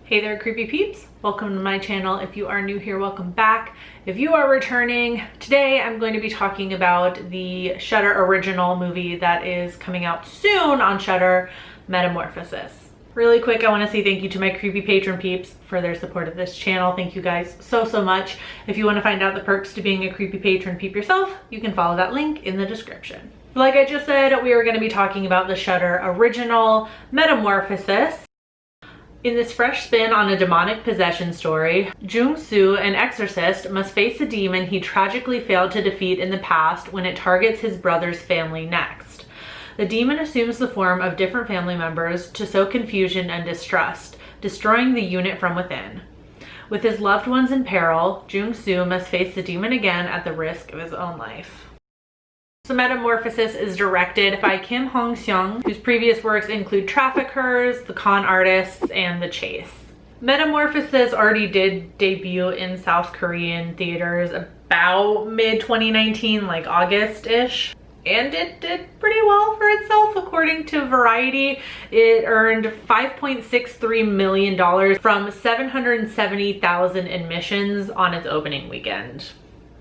Hey there, creepy peeps. Welcome to my channel. If you are new here, welcome back. If you are returning, today I'm going to be talking about the Shudder original movie that is coming out soon on Shudder, Metamorphosis. Really quick, I want to say thank you to my creepy patron peeps for their support of this channel. Thank you guys so much. If you want to find out the perks to being a creepy patron peep yourself, you can follow that link in the description. Like I just said, we are going to be talking about the Shudder original, Metamorphosis. In this fresh spin on a demonic possession story, Jung-soo, an exorcist, must face a demon he tragically failed to defeat in the past when it targets his brother's family next. The demon assumes the form of different family members to sow confusion and distrust, destroying the unit from within. With his loved ones in peril, Jung-soo must face the demon again at the risk of his own life. So Metamorphosis is directed by Kim Hong-seung, whose previous works include Traffickers, The Con Artists, and The Chase. Metamorphosis already did debut in South Korean theaters about mid-2019, like August-ish. And it did pretty well for itself. According to Variety, it earned $5.63 million from 770,000 admissions on its opening weekend.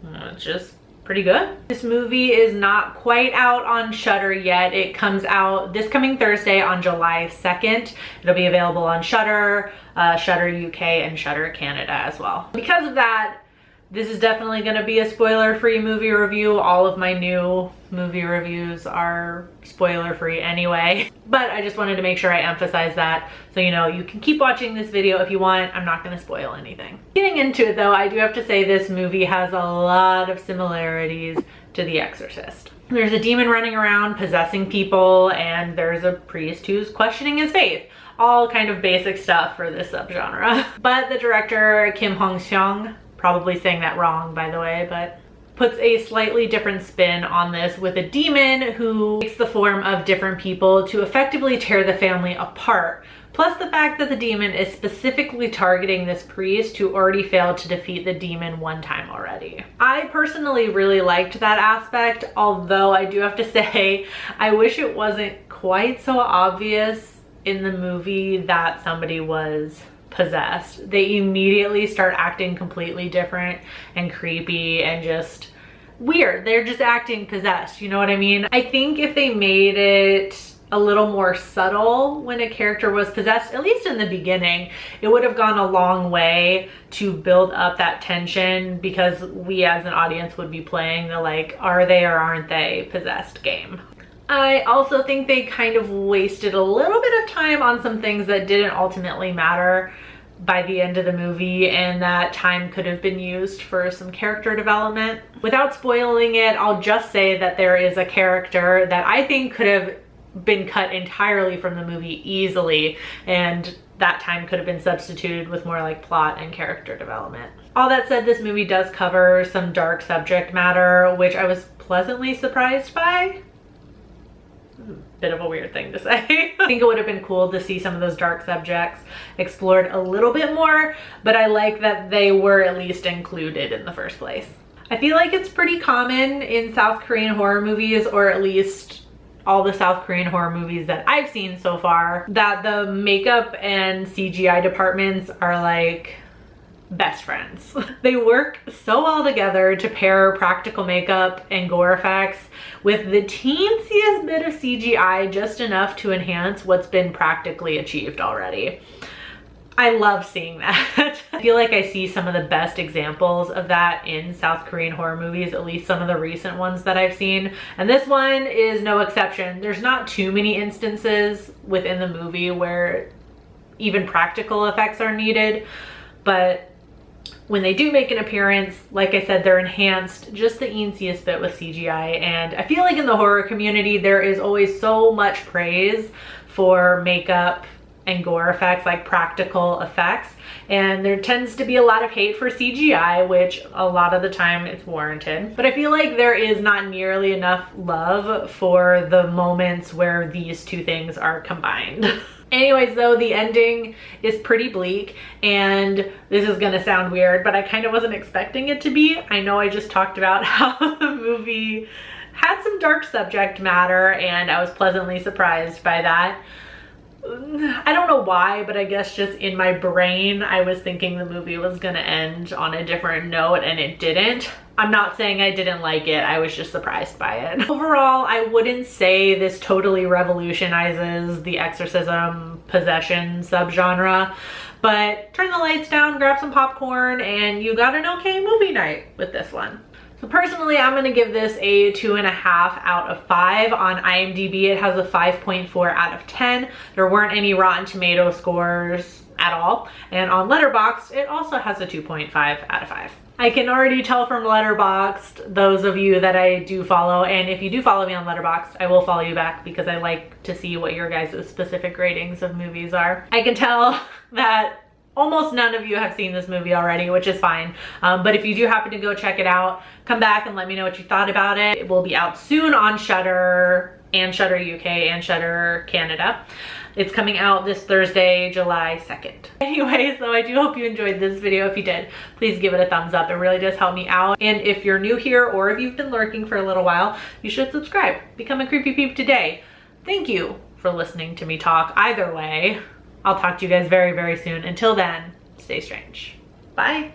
It's just pretty good. This movie is not quite out on Shudder yet. It comes out this coming Thursday on July 2nd. It'll be available on Shudder, Shudder UK, and Shudder Canada as well. Because of that, this is definitely going to be a spoiler-free movie review. All of my new movie reviews are spoiler-free anyway. But I just wanted to make sure I emphasize that so you know you can keep watching this video if you want. I'm not going to spoil anything. Getting into it though, I do have to say this movie has a lot of similarities to The Exorcist. There's a demon running around possessing people, and there's a priest who's questioning his faith. All kind of basic stuff for this subgenre. But the director, Kim Hong-seung, probably saying that wrong by the way, but puts a slightly different spin on this with a demon who takes the form of different people to effectively tear the family apart. Plus the fact that the demon is specifically targeting this priest who already failed to defeat the demon one time already. I personally really liked that aspect, although I do have to say I wish it wasn't quite so obvious in the movie that somebody was possessed. They immediately start acting completely different and creepy and just weird. They're just acting possessed, you know what I mean? I think if they made it a little more subtle when a character was possessed, at least in the beginning, it would have gone a long way to build up that tension, because we as an audience would be playing the like, are they or aren't they possessed game. I also think they kind of wasted a little bit of time on some things that didn't ultimately matter by the end of the movie, and that time could have been used for some character development. Without spoiling it, I'll just say that there is a character that I think could have been cut entirely from the movie easily, and that time could have been substituted with more like plot and character development. All that said, this movie does cover some dark subject matter, which I was pleasantly surprised by. Bit of a weird thing to say. I think it would have been cool to see some of those dark subjects explored a little bit more, but I like that they were at least included in the first place. I feel like it's pretty common in South Korean horror movies, or at least all the South Korean horror movies that I've seen so far, that the makeup and CGI departments are like best friends. They work so well together to pair practical makeup and gore effects with the teensiest bit of CGI, just enough to enhance what's been practically achieved already. I love seeing that. I feel like I see some of the best examples of that in South Korean horror movies, at least some of the recent ones that I've seen. And this one is no exception. There's not too many instances within the movie where even practical effects are needed, but when they do make an appearance, like I said, they're enhanced just the easiest bit with CGI. And I feel like in the horror community, there is always so much praise for makeup and gore effects, like practical effects. And there tends to be a lot of hate for CGI, which a lot of the time it's warranted. But I feel like there is not nearly enough love for the moments where these two things are combined. Anyways though, the ending is pretty bleak, and this is gonna sound weird, but I kind of wasn't expecting it to be. I know I just talked about how the movie had some dark subject matter, and I was pleasantly surprised by that. I don't know why, but I guess just in my brain, I was thinking the movie was gonna end on a different note and it didn't. I'm not saying I didn't like it, I was just surprised by it. Overall, I wouldn't say this totally revolutionizes the exorcism possession subgenre, but turn the lights down, grab some popcorn, and you got an okay movie night with this one. So personally, I'm gonna give this a 2.5 out of 5. On IMDb, it has a 5.4 out of 10. There weren't any Rotten Tomato scores at all. And on Letterboxd, it also has a 2.5 out of 5. I can already tell from Letterboxd, those of you that I do follow, and if you do follow me on Letterboxd, I will follow you back because I like to see what your guys' specific ratings of movies are. I can tell that almost none of you have seen this movie already, which is fine. But if you do happen to go check it out, come back and let me know what you thought about it. It will be out soon on Shudder and Shudder UK and Shudder Canada. It's coming out this Thursday, July 2nd. Anyway, so I do hope you enjoyed this video. If you did, please give it a thumbs up. It really does help me out. And if you're new here or if you've been lurking for a little while, you should subscribe. Become a creepy peep today. Thank you for listening to me talk. Either way, I'll talk to you guys very, very soon. Until then, stay strange. Bye.